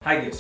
Hi guys.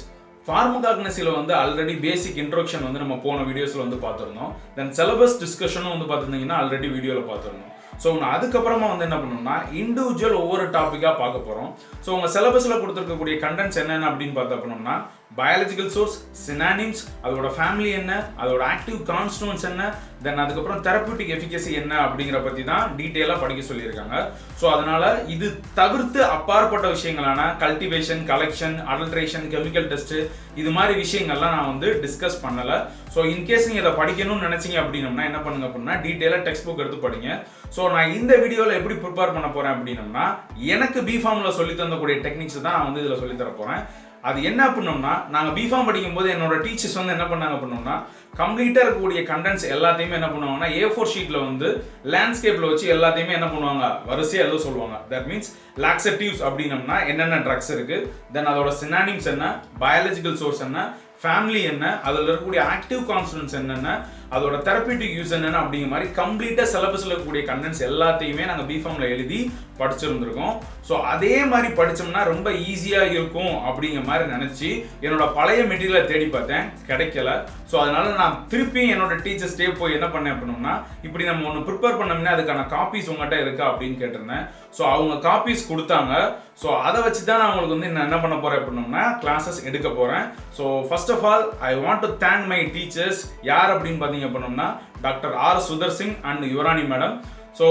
Pharmacognosy வந்து already பேசிக் introduction வந்து நம்ம போன வீடியோஸ்ல வந்து பார்த்திருந்தோம். தென் சிலபஸ் டிஸ்கஷனும் வந்து பார்த்திருந்தீங்கன்னா ஆல்ரெடி வீடியோல பார்த்திருந்தோம். ஸோ அதுக்கப்புறமா வந்து என்ன பண்ணணும்னா இண்டிவிஜுவல் ஒவ்வொரு டாப்பிக்காக பார்க்க போகிறோம். ஸோ உங்கள் சிலபஸில் கொடுத்துருக்கக்கூடிய கண்டென்ட்ஸ் என்னென்ன அப்படின்னு பார்த்தோம்னா பயாலஜிக்கல் சோர்ஸ், சினானிம்ஸ், அதோட ஃபேமிலி என்ன, அதோட ஆக்டிவ் கான்ஸ்டிட்யூன்ஸ் என்ன, தென் அதுக்கப்புறம் தெரப்யூட்டிக் எஃபிகசி என்ன அப்படிங்கிற பற்றி தான் டீட்டெயிலாக படிக்க சொல்லியிருக்காங்க. ஸோ அதனால் இது தவிர்த்து அப்பாற்பட்ட விஷயங்களான cultivation, collection, adulteration, chemical test இது மாதிரி விஷயங்கள்லாம் நான் வந்து டிஸ்கஸ் பண்ணலை. ஸோ இன்கேஸ் நீங்கள் இதை படிக்கணும்னு நினச்சிங்க அப்படின்னம்னா என்ன பண்ணுங்க அப்படின்னா டீட்டெயிலாக டெக்ஸ்ட் புக் எடுத்து படிங்க. ஸோ நான் இந்த வீடியோவில் எப்படி ப்ரிப்பேர் பண்ண போகிறேன் அப்படின்னம்னா எனக்கு பிஃபார்மில் சொல்லி தந்தக்கூடிய டெக்னிக்ஸ் தான் நான் வந்து இதில் சொல்லித்தர போகிறேன். அது என்ன பண்ணோம்னா நாங்கள் பிஃபார்ம் படிக்கும்போது என்னோட டீச்சர்ஸ் வந்து என்ன பண்ணாங்க பண்ணோம்னா கம்ப்ளீட்டாக இருக்கக்கூடிய கண்டென்ட்ஸ் எல்லாத்தையுமே என்ன பண்ணுவாங்கன்னா A4 ஷீட்டில் வந்து லேண்ட்ஸ்கேப்பில் வச்சு எல்லாத்தையுமே என்ன பண்ணுவாங்க வரிசையாக எழுத சொல்லுவாங்க. தட் மீன்ஸ் லாக்ஸட்டிவ்ஸ் அப்படின்னம்னா என்னென்ன ட்ரக்ஸ் இருக்குது, தென் அதோட சினானிம்ஸ் என்ன, பயாலஜிக்கல் சோர்ஸ் என்ன, ஃபேமிலி என்ன, அதில் இருக்கக்கூடிய ஆக்டிவ் கான்ஸ்டிட்யூன்ஸ் என்னென்ன, அதோட தெரப்யூட்டிக் யூஸ் என்னென்ன அப்படிங்கிற மாதிரி கம்ப்ளீட்டாக சிலபஸில் இருக்கக்கூடிய கண்டென்ட்ஸ் எல்லாத்தையுமே நாங்கள் பிஃபார்மில் எழுதி படிச்சிருந்துருக்கோம். ஸோ அதே மாதிரி படித்தோம்னா ரொம்ப ஈஸியாக இருக்கும் அப்படிங்கிற மாதிரி நினச்சி என்னோட பழைய மெட்டீரியலை தேடி பார்த்தேன், கிடைக்கல. ஸோ அதனால நான் திருப்பி என்னோட டீச்சர்ஸ்டே போய் என்ன பண்ணேன் அப்படின்னா இப்படி நம்ம ஒன்று ப்ரிப்பேர் பண்ணோம்னா அதுக்கான காப்பீஸ் உங்கள்கிட்ட இருக்கா அப்படின்னு கேட்டிருந்தேன். ஸோ அவங்க காப்பீஸ் கொடுத்தாங்க. ஸோ அதை வச்சு தான் நான் உங்களுக்கு வந்து என்ன பண்ண போகிறேன் அப்படின்னோம்னா கிளாஸஸ் எடுக்க போகிறேன். So first of all I want to thank my teachers. யார் அப்படின்னு பார்த்தீங்க அப்படின்னோம்னா doctor R Sudhar Singh and Yuvarani madam. So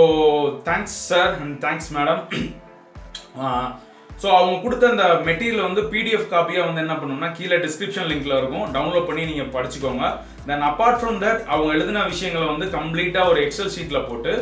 thanks sir and thanks madam. So அவங்க கொடுத்த அந்த மெட்டீரியல் வந்து PDF காப்பியாக வந்து என்ன பண்ணணும்னா கீழே டிஸ்கிரிப்ஷன் லிங்க்ல இருக்கும், டவுன்லோட் பண்ணி நீங்கள் படிச்சுக்கோங்க. தென் அப்பார்ட் ஃப்ரம் தட் அவங்க எழுதின விஷயங்களை வந்து கம்ப்ளீட்டாக ஒரு எக்ஸல் ஷீட்டில் போட்டு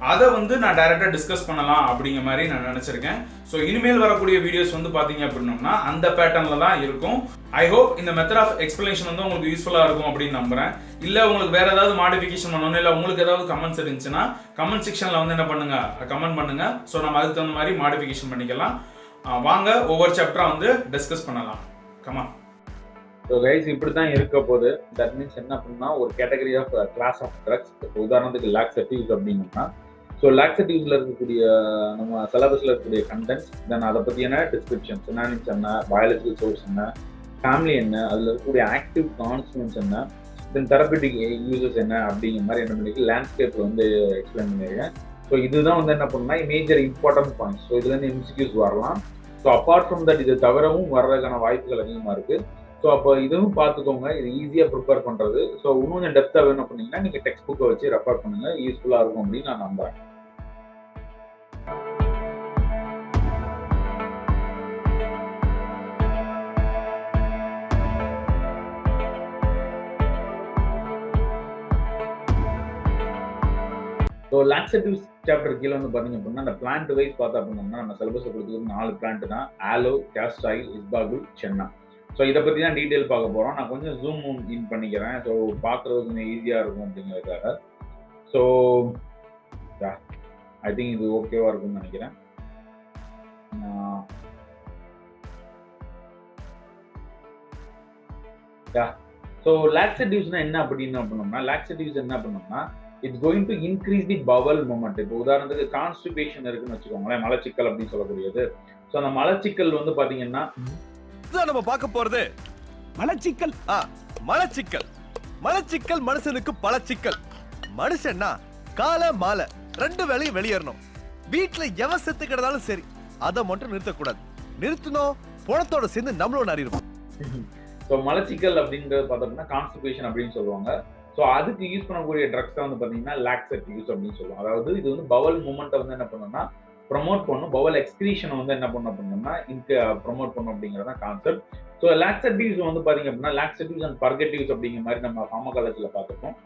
அதை வந்து நான் டைரெக்டாக டிஸ்கஸ் பண்ணலாம் அப்படிங்கிற மாதிரி நான் நினச்சிருக்கேன். ஸோ இனிமேல் வரக்கூடிய வீடியோஸ் வந்து பார்த்தீங்க அப்படின்னோம்னா அந்த பேட்டர்னில் தான் இருக்கும். ஐ ஹோப் இந்த மெத்தட் ஆஃப் எக்ஸ்பிளனேஷன் வந்து உங்களுக்கு யூஸ்ஃபுல்லாக இருக்கும் அப்படின்னு நம்புறேன். இல்லை உங்களுக்கு வேறு ஏதாவது மாடிஃபிகேஷன் பண்ணணும், இல்லை உங்களுக்கு ஏதாவது கமெண்ட்ஸ் இருந்துச்சுன்னா கமெண்ட் செக்ஷனில் வந்து என்ன பண்ணுங்க கமெண்ட் பண்ணுங்க. ஸோ நம்ம அதுக்கு தகுந்த மாதிரி மாடிஃபிகேஷன் பண்ணிக்கலாம். வாங்க ஒவ்வொரு சாப்டராக வந்து டிஸ்கஸ் பண்ணலாம். கமா. ஸோ கைஸ் இப்படி தான் இருக்க போது. தட் மீன்ஸ் என்ன அப்படின்னா ஒரு category of class of drugs. இப்போ உதாரணத்துக்கு லாக்ஸட்டிவ்ஸ் அப்படின்னா ஸோ லாக்ஸட்டிவ்ஸில் இருக்கக்கூடிய நம்ம சிலபஸில் இருக்கக்கூடிய கண்டென்ட்ஸ், தென் அதை பற்றியான டிஸ்கிரிப்ஷன், சினானிம்ஸ் என்ன, பயாலஜிக்கல் சோர்ஸ் என்ன, ஃபேமிலி என்ன, அதில் இருக்கக்கூடிய ஆக்டிவ் கான்ஸ்டிட்யூன்ஸ் என்ன, தென் தெரப்யூட்டிக் யூசஸ் என்ன அப்படிங்கிற மாதிரி என்ன பண்ணிருக்கு லேண்ட்ஸ்கேப்பில் வந்து எக்ஸ்பிளைன் பண்ணியிருக்கேன். ஸோ இதுதான் வந்து என்ன பண்ணா மேஜர் இம்பார்ட்டன்ட் பாயிண்ட்ஸ். ஸோ இதுலேருந்து MCQs வரலாம். ஸோ அப்பார்ட் ஃப்ரம் தட் இது தவிரவும் வர்றதுக்கான வாய்ப்புகள் அதிகமாக இருக்குது. ஸோ அப்போ இதுவும் பார்த்துக்கோங்க, இது ஈஸியாக ப்ரிப்பேர் பண்ணுறது. ஸோ இன்னும் கொஞ்சம் டெப்த்தாக வேணும் அப்படின்னா நீங்கள் டெக்ஸ்ட் புக்கை வச்சு ரெஃபர் பண்ணுங்கள், யூஸ்ஃபுல்லாக இருக்கும் அப்படின்னு நான் நம்புகிறேன். ஸோ லாக்ஸட்டிவ்ஸ் சாப்டர் கீழே வந்து பார்த்தீங்க அப்படின்னா அந்த பிளான்ட் வைஸ் பார்த்தா அப்படின்னா நம்ம சிலபஸை கொடுத்தது 4 பிளான்ட் தான். ஆலோ, காஸ்டர் ஆயில், இஸ்பாகுல், சென்னா. ஸோ இதை பற்றி தான் டீட்டெயில் பார்க்க போகிறோம். நான் கொஞ்சம் ஜூம் இன் பண்ணிக்கிறேன், ஸோ பார்க்குறது கொஞ்சம் ஈஸியாக இருக்கும் அப்படிங்கிறதுக்காக. ஸோ ஐ திங்க் இது ஓகேவாக இருக்கும்னு நினைக்கிறேன். ஸோ லாக்ஸட்டிவ்ஸ்னா என்ன அப்படின்னு பண்ணோம்னா லாக்ஸட்டிவ்ஸ் என்ன பண்ணோம்னா it's going to increase the bowel movement. இப்போ உதாரணத்துக்கு கான்ஸ்டிபேஷன் இருக்குன்னு வச்சுக்கோங்களேன், மலச்சிக்கல் அப்படின்னு சொல்லக்கூடியது. ஸோ அந்த மலச்சிக்கல் வந்து பார்த்தீங்கன்னா நம்ம பார்க்க போறது மலச்சிக்கல். மலச்சிக்கல் மலச்சிக்கல் மனுஷனுக்கு பல சிக்கல். மனுஷன்னா காலை மாலை 2 வேளையும் வெளியேறணும். வீட்டுல எவன் செத்து கிடந்தாலும் சரி அதை மட்டும் நிறுத்தக்கூடாது. நிறுத்தணும் பணத்தோட சேர்ந்து நம்மளும் அறிவோம். ஸோ மலச்சிக்கல் அப்படின்றது பார்த்தோம்னா கான்ஸ்டிபேஷன் அப்படின்னு சொல்லுவாங்க. ஸோ அதுக்கு யூஸ் பண்ணக்கூடிய ட்ரக்ஸ் தான் வந்து பார்த்தீங்கன்னா லாக்ஸட்டிவ்ஸ் அப்படின்னு சொல்லுவோம். அதாவது இது வந்து பவல் மூமெண்ட்டை வந்து என்ன பண்ணணும்னா ப்ரொமோட் பண்ணும், பவல் எக்ஸ்கிரீஷனை வந்து என்ன பண்ணணும்னா ப்ரொமோட் பண்ணும் அப்படிங்கிறத கான்செப்ட். ஸோ லாக்ஸட்டிவ்ஸ் வந்து பார்த்தீங்க அப்படின்னா லாக்ஸட்டிவ்ஸ் அண்ட் பர்கட்டிவ்ஸ் அப்படிங்கிற மாதிரி நம்ம ஃபார்மகாலஜியில் பார்த்துருக்கோம்.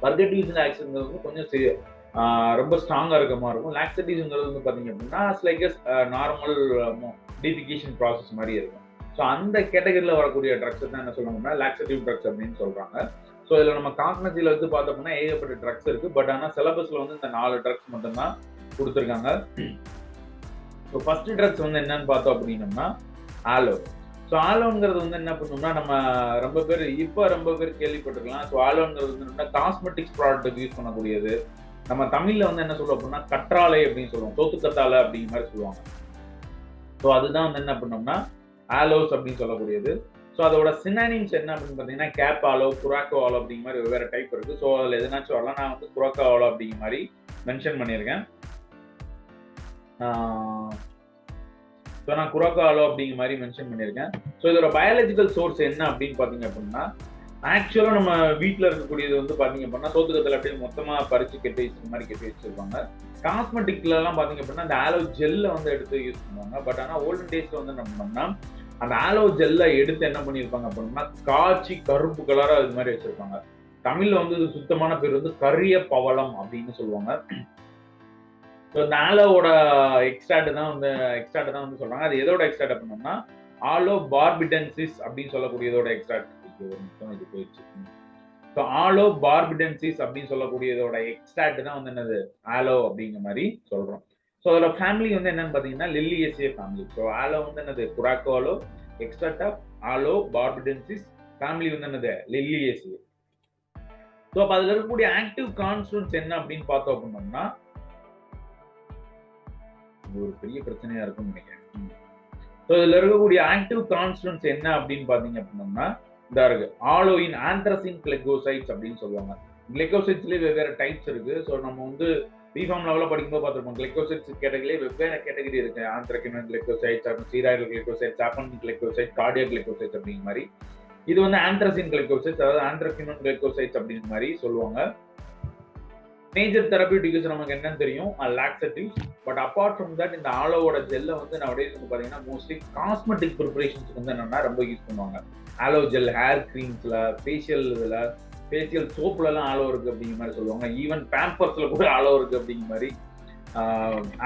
பர்கட்டிவ்ஸ் ஆக்சுவல்ங்கிறது வந்து கொஞ்சம் ரொம்ப ஸ்ட்ராங்காக இருக்க மாதிரி இருக்கும். லாக்ஸட்டிவ்ஸ்ங்கிறது வந்து பார்த்தீங்க அப்படின்னா லைக் நார்மல் டீஃபிகேஷன் ப்ராசஸ் மாதிரி இருக்கும். ஸோ அந்த கேட்டகரியில் வரக்கூடிய ட்ரக்ஸ் தான் என்ன சொல்லணும்னா லாக்ஸட்டிவ் ட்ரக்ஸ் அப்படின்னு சொல்கிறாங்க. ஸோ இதில் நம்ம காக்னஸியில் வந்து பார்த்தோம்னா ஏகப்பட்ட ட்ரக்ஸ் இருக்குது. பட் ஆனால் சிலபஸில் வந்து இந்த 4 ட்ரக்ஸ் மட்டும்தான் கொடுத்துருக்காங்க. ஸோ ஃபர்ஸ்ட் ட்ரக்ஸ் வந்து என்னன்னு பார்த்தோம் அப்படின்னோம்னா ஆலோ. ஸோ ஆலோங்கிறது வந்து என்ன பண்ணோம்னா நம்ம ரொம்ப பேர் கேள்விப்பட்டிருக்கலாம். ஸோ ஆலோங்கிறது வந்து காஸ்மெட்டிக்ஸ் ப்ராடக்ட்டுக்கு யூஸ் பண்ணக்கூடியது. நம்ம தமிழில் வந்து என்ன சொல்லுவோம் அப்படின்னா கற்றாழை அப்படின்னு சொல்லுவோம், சோத்து கத்தாழை அப்படிங்கிற மாதிரி சொல்லுவாங்க. ஸோ அதுதான் வந்து என்ன பண்ணோம்னா ஆலோஸ் அப்படின்னு சொல்லக்கூடியது. ஸோ அதோட சினானிம்ஸ் என்ன அப்படின்னு பார்த்தீங்கன்னா கேப் ஆலோ, குராக்கோ ஆலோ அப்படிங்கிற மாதிரி வெவ்வேறு டைப் இருக்கு. ஸோ அதில் எதுனாச்சும் வரலாம். நான் வந்து குராக்கோ ஆலோ அப்படிங்கிற மாதிரி மென்ஷன் பண்ணியிருக்கேன். ஸோ நான் குராக்கோ ஆலோ அப்படிங்கிற மாதிரி மென்ஷன் பண்ணியிருக்கேன். ஸோ இதோட பயாலஜிக்கல் சோர்ஸ் என்ன அப்படின்னு பார்த்தீங்க அப்படின்னா, ஆக்சுவலாக நம்ம வீட்டில் இருக்கக்கூடியது வந்து பார்த்தீங்க அப்படின்னா சோத்துக்கத்தில் அப்படியே மொத்தமாக பறிச்சு கெட்டி வச்சுருக்க மாதிரி கெட்டி வச்சிருப்பாங்க. காஸ்மெட்டிக்லாம் பார்த்தீங்க அப்படின்னா அந்த ஆலோ ஜெல்லை வந்து எடுத்து யூஸ் பண்ணுவாங்க. பட் ஆனால் ஓல்டன் டேஸ்ல வந்து என்ன பண்ணோம்னா அந்த ஆலோ ஜெல்லை எடுத்து என்ன பண்ணியிருப்பாங்க அப்படின்னா காய்ச்சி கருப்பு கலராக இது மாதிரி வச்சிருப்பாங்க. தமிழ்ல வந்து இது சுத்தமான பேர் வந்து கரிய பவளம் அப்படின்னு சொல்லுவாங்க. ஸோ இந்த ஆலோவோட எக்ஸ்ட்ராக்ட் தான் வந்து சொல்றாங்க. அது எதோட எக்ஸ்ட்ராக்ட் அப்படின்னா ஆலோ பார்பிடென்சிஸ் அப்படின்னு சொல்லக்கூடியதோட எக்ஸ்ட்ராக்ட். இது போயிடுச்சு. ஸோ ஆலோ பார்பிடென்சிஸ் அப்படின்னு சொல்லக்கூடியதோட எக்ஸ்ட்ராக்ட் தான் வந்து என்னது ஆலோ அப்படிங்கிற மாதிரி சொல்றோம். ஸோ அதோட ஃபேமிலி வந்து என்னன்னு பார்த்தீங்கன்னா லில்லியேசியே ஃபேமிலி. ஸோ ஆலோ வந்து என்னது curacao aloe, extract of aloe barbadensis, family வந்து என்னது லில்லியேசியே. ஸோ அப்போ அதில் இருக்கக்கூடிய ஆக்டிவ் கான்ஸ்டிட்யூன்ட்ஸ் என்ன அப்படின்னு பார்த்தோம் அப்படின்னோம்னா இது ஒரு பெரிய பிரச்சனையா இருக்கும்னு நினைக்கிறேன். ஸோ இதில் இருக்கக்கூடிய ஆக்டிவ் கான்ஸ்டிட்யூன்ட்ஸ் என்ன அப்படின்னு பார்த்தீங்க அப்படின்னோம்னா இதா இருக்கு ஆலோயின் ஆந்த்ரசின் கிளைகோசைட்ஸ் அப்படின்னு சொல்லுவாங்க. கிளைகோசைட்ஸ்லேயே வெவ்வேறு டைப்ஸ் இருக்கு. ஸோ நம்ம வந்து பிஃபார்ம் லெவலில் படிக்கும்போது பார்த்துருப்போம். கிளைகோசைட்ஸ் கேட்டகரியிலே வெவ்வேறு கேட்டகரி இருக்கு. Anthraquinone glycosides, steroid glycosides, saponin glycosides, cardiac glycosides அப்படிங்கிற மாதிரி. இது வந்து ஆந்த்ரசின் கிளைகோசைட்ஸ், அதாவது ஆந்த்ரகினன் கிளைகோசைட்ஸ் அப்படிங்கிற மாதிரி சொல்லுவாங்க. மேஜர் தெரபியூட்டிக் யூஸ் நமக்கு என்னன்னு தெரியும், லாக்ஸாட்டிவ்ஸ். பட் அப்பார்ட் ஃப்ரம் தட் இந்த ஆலோவோட ஜெல்லை வந்து நவடேஸ் வந்து பார்த்தீங்கன்னா மோஸ்ட்லி காஸ்மெட்டிக் ப்ரிப்பரேஷன்ஸ் வந்து என்னன்னா ரொம்ப யூஸ் பண்ணுவாங்க. ஆலோ ஜெல் ஹேர் கிரீம்ஸ்ல, ஃபேஷியல் இதில், ஃபேஷியல் சோப்புலலாம் ஆலோ இருக்கு அப்படிங்கிற மாதிரி சொல்லுவாங்க. ஈவன் பேம்பர்ஸ்ல கூட ஆலோ இருக்கு அப்படிங்கிற மாதிரி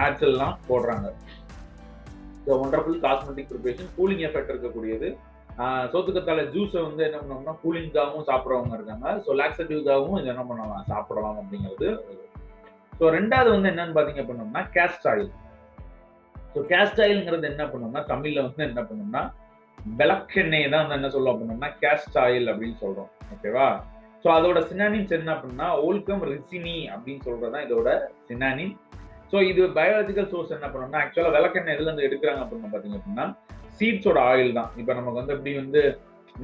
ஆட்ஸ் எல்லாம் போடுறாங்க. So wonderful cosmetic preparation, cooling effect இருக்கக்கூடியது. சோத்துக்கத்தால ஜூஸை வந்து என்ன பண்ணோம்னா கூலிங்காகவும் சாப்பிட்றவங்க இருக்காங்க. ஸோ லாக்ஸாட்டிவ்காகவும் இது என்ன பண்ணலாம் சாப்பிடலாம் அப்படிங்கிறது. ஸோ ரெண்டாவது வந்து என்னன்னு பார்த்தீங்க அப்படின்னோம்னா கேஸ்ட் ஆயில். ஸோ கேஸ்ட் ஆயில்ங்கிறது என்ன பண்ணோம்னா தமிழ்ல வந்து என்ன பண்ணோம்னா விளக்கெண்ணெய் தான் வந்து என்ன சொல்லுவோம் அப்படின்னோம்னா கேஸ்ட் ஆயில் அப்படின்னு சொல்றோம். ஓகேவா? ஸோ அதோட சினானிம்ஸ் என்ன அப்படின்னா ஓல்கம் ரிசினி அப்படின்னு சொல்றதுதான் இதோட சினானிம். ஸோ இது பயாலஜிக்கல் சோர்ஸ் என்ன பண்ணோம்னா ஆக்சுவலா விளக்கெண்ணெய் எதுல இருந்து எடுக்கிறாங்க அப்படின்னு பார்த்தீங்க அப்படின்னா சீட்ஸோட ஆயில் தான். இப்போ நமக்கு வந்து எப்படி வந்து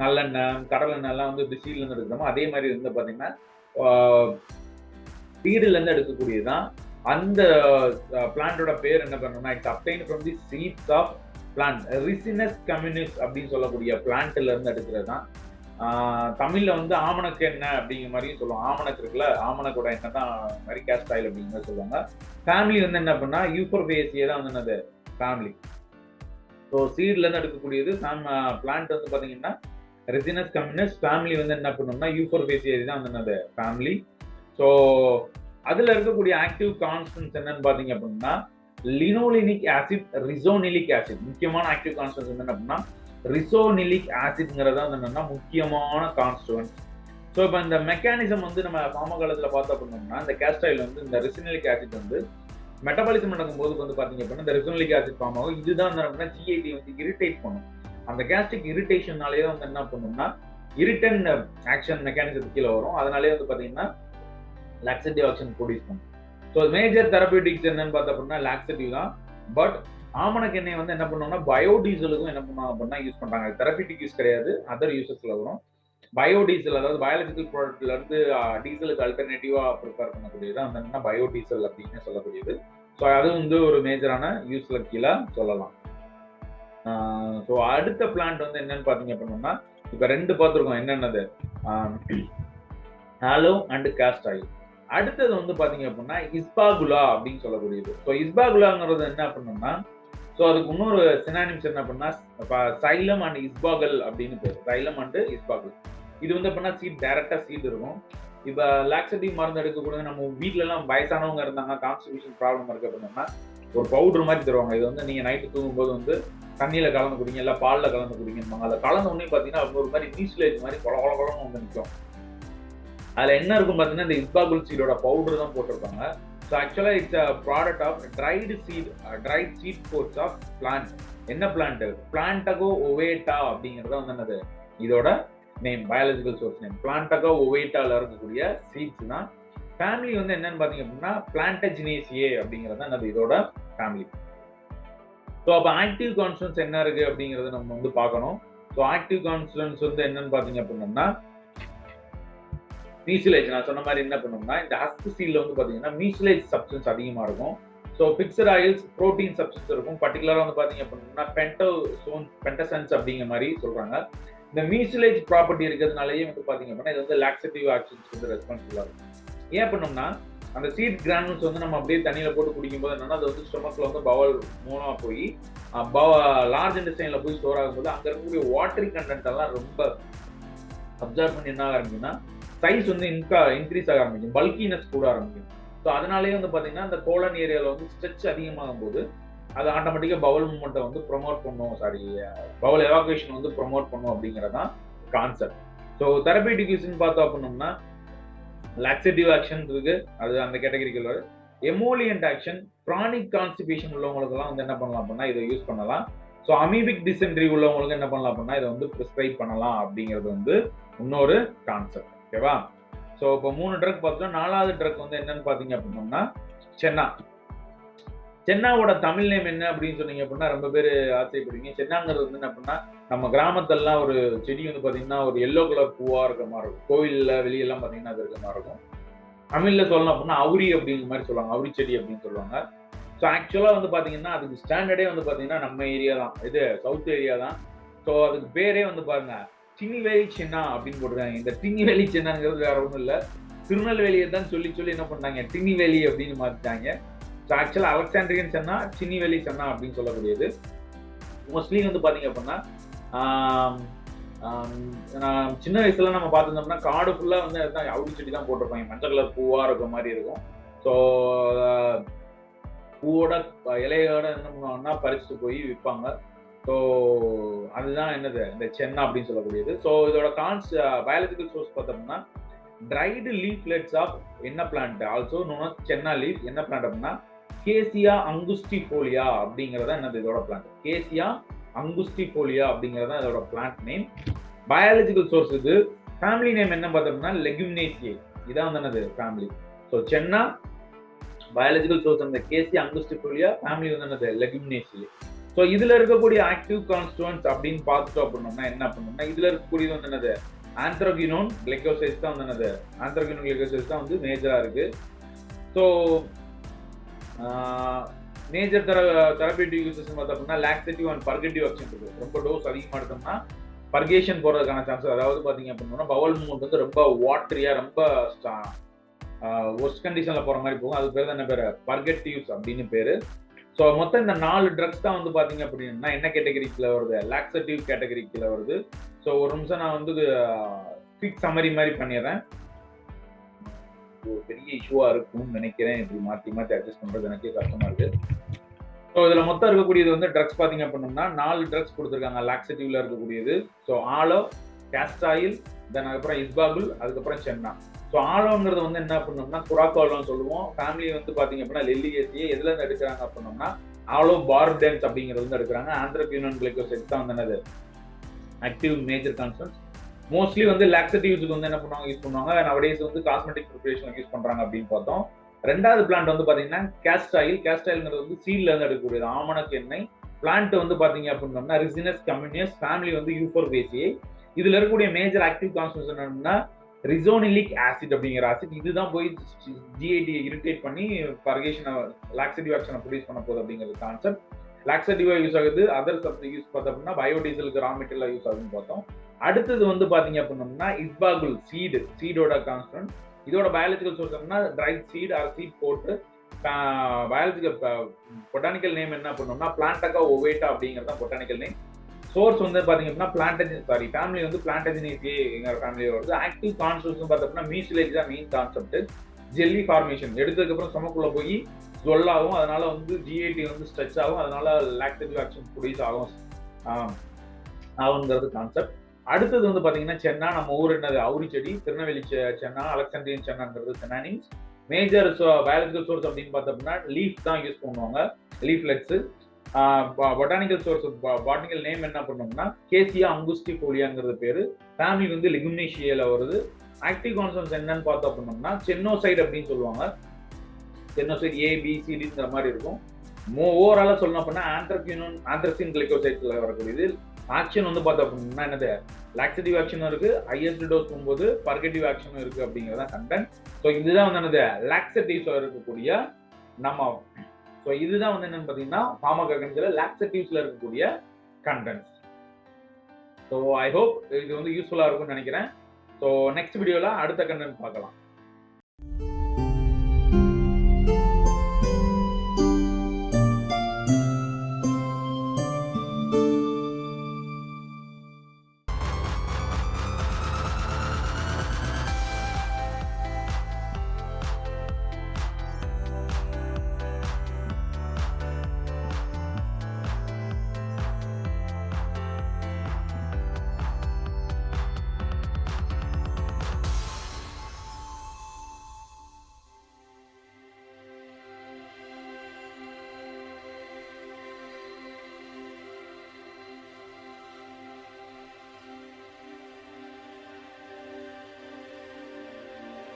நல்லெண்ணெய், கடலெண்ணெய் எல்லாம் வந்து சீட்ல இருந்து எடுக்கிறோமோ அதே மாதிரி வந்து பார்த்தீங்கன்னா சீடுல இருந்து எடுக்கக்கூடியதுதான். அந்த பிளான்டோட பேர் என்ன பண்ணணும்னா it's obtained from the seeds of plant ricinus communis அப்படின்னு சொல்லக்கூடிய பிளான்ட்ல இருந்து எடுக்கிறது தான். தமிழ்ல வந்து ஆமணக்கு எண்ணெய் அப்படிங்கிற மாதிரியும் சொல்லுவாங்க. ஆமணக்கு இருக்குல்ல, ஆமணக்கோட எண்ணெய் தான் மாதிரி கேஸ்ட் ஆயில் அப்படிங்கிற மாதிரி சொல்லுவாங்க. ஃபேமிலி வந்து என்ன பண்ணா யூஃபோர்பேசியே தான் வந்து என்னது ஃபேமிலி. ஸோ சீட்ல இருந்து எடுக்கக்கூடியது பிளான்ட் வந்து பாத்தீங்கன்னா ரெசினஸ் கம்யூனிஸ், ஃபேமிலி வந்து என்ன பண்ணோம்னா யூஃபோர்பேசியே தான் வந்து என்னது ஃபேமிலி. ஸோ அதுல இருக்கக்கூடிய ஆக்டிவ் கான்ஸ்டன்ஸ் என்னன்னு பாத்தீங்க அப்படின்னா லினோலினிக் ஆசிட், ரிசோனிலிக் ஆசிட். முக்கியமான ஆக்டிவ் கான்ஸ்டன்ஸ் என்ன அப்படின்னா ரிசோனிலிக் ஆசிட்ங்கிறது தான் என்னன்னா முக்கியமான கான்ஸ்டுவன்ட். ஸோ இப்போ இந்த மெக்கானிசம் வந்து நம்ம ஃபார்மகாலஜியில் பார்த்தோம் அப்படின்னோம்னா இந்த கேஸ்ட் ஆயில் வந்து இந்த ரிசோனிலிக் ஆசிட் வந்து மெட்டபாலிசம் நடக்கும்போது வந்து பார்த்தீங்க அப்படின்னா இந்த ரிசோனிலிக் ஆசிட் ஃபார்ம் ஆகும். இதுதான் என்ன ஜிஐடி வந்து இரிட்டேட் பண்ணும். அந்த கேஸ்ட்ரிக் இரிட்டேஷனாலேயே வந்து என்ன பண்ணும்னா இரிட்டன் ஆக்ஷன் மெக்கானிசத்துக்கு கீழே வரும். அதனாலே வந்து பார்த்தீங்கன்னா லாக்ஸேட்டிவ் ஆக்ஷன் ப்ரொடியூஸ் பண்ணும். ஸோ மேஜர் தெரபியூட்டிக்ஸ் என்னன்னு பார்த்தோம் அப்படின்னா லாக்ஸேட்டிவ் தான். பட் ஆமணக்கு எண்ணெய் வந்து என்ன பண்ணுவோம்னா பயோடீசலுக்கும் என்ன பண்ணுவாங்க அப்படின்னா யூஸ் பண்றாங்க. தெரபியூட்டிக் யூஸ் கிடையாது, அதர் யூசஸ்ல வரும். பயோடீசல் அதாவது பயாலஜிக்கல் ப்ராடக்ட்ல இருந்து டீசலுக்கு அல்டர்னேட்டிவா ப்ரிப்பேர் பண்ணக்கூடியது அந்த பயோடீசல் அப்படின்னு சொல்லக்கூடியது. ஸோ அது வந்து ஒரு மேஜரான யூஸ்ல கீழே சொல்லலாம். ஸோ அடுத்த பிளான்ட் வந்து என்னன்னு பாத்தீங்க அப்படின்னா இப்ப ரெண்டு பார்த்துருக்கோம் என்னென்னது ஆலோ அண்ட் கேஸ்ட் ஆயில். அடுத்தது வந்து பாத்தீங்க அப்படின்னா இஸ்பாகுலா அப்படின்னு சொல்லக்கூடியது. ஸோ இஸ்பாகுலாங்கிறது என்ன அப்படின்னா ஸோ அதுக்கு இன்னொரு சினானிம்ஸ் என்ன அப்படின்னா சைலம் அண்ட் இஸ்பாகல் அப்படின்னு பேர். சைலம் அண்ட் இஸ்பாகல் இது வந்து அப்படின்னா சீட் டைரக்டா சீட் இருக்கும். இப்போ லாக்ஸாட்டிவ் மருந்து எடுக்கக்கூடிய நம்ம வீட்டுல எல்லாம் வயசானவங்க இருந்தாங்க, கான்ஸ்டிபேஷன் ப்ராப்ளம் இருக்கு அப்படின்னா ஒரு பவுடர் மாதிரி தருவாங்க. இது வந்து நீங்க நைட்டு தூங்கும்போது வந்து தண்ணியில கலந்து குடிங்க, இல்லை பால்ல கலந்து குடிங்க. அதை கலந்த உடனே பாத்தீங்கன்னா ஒரு மாதிரி நீஸ்லேஜ் மாதிரி கொல கொல கொலன்னு வந்து நிற்கும். அதுல என்ன இருக்கும் பாத்தீங்கன்னா இந்த இஸ்பாகுல் சீடோட பவுடர் தான் போட்டிருப்பாங்க. So actually it's a product of dried seed coats of plant. என்ன பிளான்ட்? பிளான்டகோ ஒவேட்டா அப்படிங்கிறது வந்து என்னது இதோட name, biological source name. Plantago ஒவேட்டால இருக்கக்கூடிய சீட்ஸ் தான். ஃபேமிலி வந்து என்னன்னு பாத்தீங்க அப்படின்னா பிளான்டஜினேசியே அப்படிங்கிறது தான் என்னது இதோட ஃபேமிலி. ஸோ அப்போ ஆக்டிவ் கான்ஸ்டன்ஸ் என்ன இருக்கு அப்படிங்கறத நம்ம வந்து பார்க்கணும். ஸோ ஆக்டிவ் கான்ஸ்டன்ஸ் வந்து என்னன்னு பாத்தீங்க அப்படின்னா மீசிலேஜ். நான் சொன்ன மாதிரி என்ன பண்ணோம்னா இந்த ஹஸ்க் சீல்ல வந்து பாத்தீங்கன்னா மீசிலேஜ் சப்ஸ்டன்ஸ் அதிகமா இருக்கும். So picture oils protein substance இருக்கும். பர்டிகுலரா வந்து பாத்தீங்க அப்படின்னா பென்டசன்ஸ் அப்படிங்கிற மாதிரி சொல்றாங்க. இந்த மீசிலேஜ் ப்ராப்பர்ட்டி இருக்கிறதுனாலயே வந்து பாத்தீங்க அப்படின்னா இது வந்து லாக்ஸேட்டிவ் ஆக்ஷன்ஸ் வந்து ரெஸ்பான்சிபிளா இருக்கும். ஏன் பண்ணோம்னா அந்த சீட் கிரானுல்ஸ் வந்து நம்ம அப்படியே தண்ணியில போட்டு குடிக்கும்போது என்னன்னா அது வந்து ஸ்டொமக்ல வந்து பவல் மூலமா போய் லார்ஜ் இன்டெஸ்டைன்ல போய் ஸ்டோர் ஆகும்போது அங்க இருக்கக்கூடிய வாட்டரி கண்டென்ட் எல்லாம் ரொம்ப அப்சர்வ் பண்ணி என்ன ஆரம்பிக்கும்னா சைஸ் வந்து இன்க்ரீஸ் ஆக ஆரம்பிக்கும், பல்கினஸ் கூட ஆரம்பிக்கும். ஸோ அதனாலேயே வந்து பாத்தீங்கன்னா அந்த கோலன் ஏரியாவில் வந்து ஸ்ட்ரெச் அதிகமாகும் போது அது ஆட்டோமேட்டிக்கா பவல் மூவ்மெண்ட்டை வந்து ப்ரொமோட் பண்ணும், பவல் எவாகுவேஷன் வந்து ப்ரொமோட் பண்ணும் அப்படிங்கறதான் கான்செப்ட். ஸோ தெரபியூட்டிக் யூஸ்ன்னு பார்த்தோம் அப்படின்னோம்னா லாக்ஸேட்டிவ் ஆக்ஷன் இருக்கு, அது அந்த கேட்டகரிக்குள்ள. எமோலியன்ட் ஆக்ஷன், கிரானிக் கான்ஸ்டிபேஷன் உள்ளவங்களுக்கு எல்லாம் வந்து என்ன பண்ணலாம் அப்படின்னா இதை யூஸ் பண்ணலாம். ஸோ அமீபிக் டிசென்ட்ரி உள்ளவங்களுக்கு என்ன பண்ணலாம் அப்படின்னா இதை வந்து பிரிஸ்கிரைப் பண்ணலாம் அப்படிங்கிறது வந்து இன்னொரு கான்செப்ட். ஓகேவா? ஸோ இப்போ 3 ட்ரக் பார்த்தோம். 4வது ட்ரக் வந்து என்னன்னு பாத்தீங்க அப்படின்னோம்னா சென்னா. சென்னாவோட தமிழ் நேம் என்ன அப்படின்னு சொன்னீங்க அப்படின்னா ரொம்ப பேர் ஆச்சரியப்படுவீங்க. சென்னாங்கிறது வந்து என்ன அப்படின்னா நம்ம கிராமத்தெல்லாம் ஒரு செடி வந்து பாத்தீங்கன்னா ஒரு எல்லோ கலர் பூவா இருக்க மாதிரி இருக்கும். கோவில்ல வெளியெல்லாம் பாத்தீங்கன்னா அது இருக்க மாதிரி இருக்கும். தமிழ்ல சொல்லணும் அப்படின்னா அவுரி அப்படிங்கிற மாதிரி சொல்லுவாங்க, அவுரி செடி அப்படின்னு சொல்லுவாங்க. ஸோ ஆக்சுவலா வந்து பாத்தீங்கன்னா அதுக்கு ஸ்டாண்டர்டே வந்து பாத்தீங்கன்னா நம்ம ஏரியா தான், இது சவுத் ஏரியா தான். ஸோ அதுக்கு பேரே வந்து பாருங்க டினிவேலி சென்னா அப்படின்னு போட்டுருக்காங்க. இந்த டினிவேலி சென்னாங்கிறது வேற ஒன்றும் இல்லை, திருநெல்வேலியை தான் சொல்லி என்ன பண்ணாங்க டினிவேலி அப்படின்னு மாத்திட்டாங்க. ஸோ ஆக்சுவலா அலெக்சாண்ட்ரியன் சென்னா, சின்னிவேலி சென்னா அப்படின்னு சொல்லக்கூடியது. மோஸ்ட்லி வந்து பாத்தீங்க அப்படின்னா சின்ன வயசுல நம்ம பார்த்துருந்தோம்னா காடு ஃபுல்லா வந்து அவுரி செடி தான் போட்டிருப்பாங்க, மஞ்சள் கலர் பூவா இருக்க மாதிரி இருக்கும். ஸோ பூவோட இலையோட என்ன பண்ணுவாங்கன்னா பறிச்சுட்டு போய் விற்பாங்க. ஸோ அதுதான் என்னது இந்த சென்னா அப்படின்னு சொல்லக்கூடியது. ஸோ இதோட பயாலஜிக்கல் சோர்ஸ் பார்த்தோம்னா dried leaflets of என்ன பிளான்ட் ஆல்சோ நோன் as சென்னா லீஃப். என்ன பிளான்ட் அப்படின்னா கேசியா அங்குஸ்டிஃபோலியா அப்படிங்கறத என்னது இதோட பிளான்ட். கேசியா அங்குஸ்டிஃபோலியா அப்படிங்கறத இதோட பிளான்ட் நேம். பயாலஜிக்கல் சோர்ஸ் இது. ஃபேமிலி நேம் என்ன பார்த்தோம்னா லெகுமினேசியே, இதான் வந்து என்னது ஃபேமிலி. ஸோ சென்னா பயாலஜிக்கல் சோர்ஸ் அந்த கேசியா அங்குஸ்டிஃபோலியா, ஃபேமிலி வந்து என்னது லெகுமினேசியே. ஸோ இதுல இருக்கக்கூடிய ஆக்டிவ் கான்ஸ்டிட்யூவன்ட்ஸ் அப்படின்னு பார்த்துட்டோம் அப்படின்னோம்னா என்ன பண்ணோம்னா இதுல இருக்கக்கூடியது வந்து என்னது ஆந்த்ரகினோன் கிளைகோசைட்ஸ் தான் வந்து என்னது ஆந்த்ரகினோன் கிளைகோசைட்ஸ் தான் வந்து மேஜரா இருக்கு. ஸோ மேஜர் தெரபியூட்டிக் யூசஸ் பார்த்தோம் அப்படின்னா லாக்ஸேட்டிவ் அண்ட் பர்கேட்டிவ் ஆக்ஷன் இருக்கு. ரொம்ப டோஸ் அதிகமாக எடுத்தோம்னா பர்கேஷன் போறதுக்கான சான்சஸ், அதாவது பாத்தீங்க அப்படின்னா பவல் மூவ்மெண்ட் வந்து ரொம்ப வாட்டரியா ரொம்ப ஒர்ஸ்ட் கண்டிஷன்ல போற மாதிரி போகும். அது பேர் தான் என்ன பேரு பர்கேட்டிவ்ஸ் அப்படின்னு பேரு. ஸோ மொத்தம் இந்த 4 ட்ரக்ஸ் தான் வந்து பாத்தீங்க அப்படின்னா என்ன கேட்டகரிக்குள்ள வருது, லாக்ஸேட்டிவ் கேட்டகரிக்குள்ள வருது. ஸோ ஒரு நிமிஷம் நான் வந்து குவிக் சம்மரி மாதிரி பண்ணிடுறேன். ஒரு பெரிய இஷ்யூவா இருக்கும்னு நினைக்கிறேன், இப்படி மாத்தி அட்ஜஸ்ட் பண்றது எனக்கு கஷ்டமா இருக்கு. ஸோ இதுல மொத்தம் இருக்கக்கூடியது வந்து ட்ரக்ஸ் பாத்தீங்க அப்படின்னா 4 ட்ரக்ஸ் கொடுத்துருக்காங்க லாக்ஸேட்டிவ்ல இருக்கக்கூடியது. ஸோ ஆலோ, காஸ்டர் ஆயில், தென் அதுக்கப்புறம் இஸ்பாகுல், அதுக்கப்புறம் சென்னா. ஸோ ஆலோங்கிறது வந்து என்ன பண்ணோம்னா குராக்கோலோன்னு சொல்லுவோம். ஃபேமிலி வந்து பாத்தீங்க அப்படின்னா லெல்லிகேசியே. எதுல இருந்து எடுக்கிறாங்க அப்படின்னோம்னா ஆலோ பார்டன்ஸ் அப்படிங்கிறது வந்து எடுக்கிறாங்க. ஆந்த்ரகினோன் கிளைகோசைட்ஸ் தான் வந்து என்னது ஆக்டிவ் மேஜர் கான்ஸ்டன்ட்ஸ். மோஸ்ட்லி வந்து லாக்ஸேட்டிவ்ஸ்க்கு வந்து என்ன பண்ணுவாங்க யூஸ் பண்ணுவாங்க. நவடேஸ் வந்து காஸ்மெட்டிக் ப்ரிப்பரேஷன் யூஸ் பண்றாங்க அப்படின்னு பார்த்தோம். 2வது பிளான்ட் வந்து பாத்தீங்கன்னா காஸ்டர் ஆயில். காஸ்டர் ஆயில்ங்கிறது வந்து சீட்ல இருந்து எடுக்கக்கூடியது, ஆமணக்கு எண்ணெய். பிளான்ட் வந்து பாத்தீங்க அப்படின்னா ரிசினஸ் கம்யூனியஸ், ஃபேமிலி வந்து யூஃபோர்பேசியே. இதுல இருக்கக்கூடிய மேஜர் ஆக்டிவ் கான்ஸ்டன்ட்ஸ் என்னன்னா ரிசோனிலிக் ஆசிட் அப்படிங்கிற ஆசிட். இதுதான் போய் ஜிஐடி இரிட்டேட் பண்ணி பர்கேஷன் லாக்ஸேட்டிவ் ஆக்ஷனை ப்ரொடியூஸ் பண்ண போகுது அப்படிங்கிறது கான்செப்ட். லாக்ஸேட்டிவா யூஸ் ஆகுது. அதர் சப்ஸ்டன்ஸ் யூஸ் பார்த்தோம் அப்படின்னா பயோடீசலுக்கு ரா மெட்டீரியலா யூஸ் ஆகுதுன்னு பார்த்தோம். அடுத்தது வந்து பாத்தீங்க அப்படின்னா இஸ்பாகுல் சீடோட கான்ஸ்டன்ட். இதோட பயாலஜிக்கல் சோர்ஸ் அப்படின்னா ட்ரைட் சீட் ஆர் சீட் போட்டு பயாலஜிக்கல் பொட்டானிக்கல் நேம் என்ன பண்ணோம்னா பிளான்டகா ஓவேட்டா அப்படிங்கிறது பொட்டானிக்கல் நேம். சோர்ஸ் வந்து பாத்தீங்க அப்படின்னா ஃபேமிலி வந்து பிளான்டஜினேசியேங்கிற ஃபேமிலியோட வருது. ஆக்டிவ் கான்ஸ்டன்ட்ஸ் பார்த்தோம்னா மீசிலேஜ் தான் மெயின் கான்செப்ட். ஜெல்லி ஃபார்மேஷன் எடுத்ததுக்கு அப்புறம் ஸ்டொமக்குள்ள போய் ஸ்வெல் ஆகும், அதனால வந்து ஜிஐடி வந்து ஸ்ட்ரெச் ஆகும், அதனால லாக்ஸேட்டிவ் ஆக்ஷன் ப்ரொடியூஸ் ஆகுங்கிறது கான்செப்ட். அடுத்தது வந்து பாத்தீங்கன்னா சென்னா, நம்ம ஊர் என்னது அவுரி செடி, திருநெல்வேலி சென்னா, அலெக்சாண்ட்ரியன் சென்னாங்கிறது சென்னானிம்ஸ். மேஜர் பயாலஜிக்கல் சோர்ஸ் அப்படின்னு பார்த்தோம்னா லீஃப் தான் யூஸ் பண்ணுவாங்க, லீஃப்லெட்ஸ். பொட்டானிக்கல் சோர்ஸ் பாட்டனிக்கல் நேம் என்ன பண்ணோம்னா கேசியா அங்குஸ்டிஃபோலியாங்கிறது பேரு. ஃபேமிலி வந்து லெகுமினேசியேல வருது. ஆக்டிவ் கான்ஸ்டன்ட்ஸ் என்னன்னு பார்த்தோம் அப்படின்னோம்னா சென்னோசைட் அப்படின்னு சொல்லுவாங்க. சென்னோசைட் ஏபிசிடிங்கிற மாதிரி இருக்கும். ஓவராலா சொல்லணும் அப்படின்னா ஆந்த்ரசின் கிளைகோசைட்ஸ்ல வரக்கூடியது ஆக்ஷன் வந்து பார்த்தோம் அப்படின்னா என்னது லாக்ஸேட்டிவ் ஆக்ஷனும் இருக்கு, ஹையஸ்ட் டோஸ் போகும்போது பர்கேட்டிவ் ஆக்ஷனும் இருக்கு அப்படிங்கிறதா கண்டென்ட். ஸோ இதுதான் வந்து என்னது லாக்ஸேட்டிவ்ஸ் இருக்கக்கூடிய நம்ம. ஸோ இதுதான் வந்து என்னன்னு பார்த்தீங்கன்னா ஃபார்மகாகனிஸ்ல லாக்ஸேட்டிவ்ஸ்ல இருக்கக்கூடிய கண்டென்ட்ஸ். ஸோ ஐ ஹோப் இது வந்து யூஸ்ஃபுல்லா இருக்கும்னு நினைக்கிறேன். ஸோ நெக்ஸ்ட் வீடியோல அடுத்த கண்டென்ட் பார்க்கலாம்.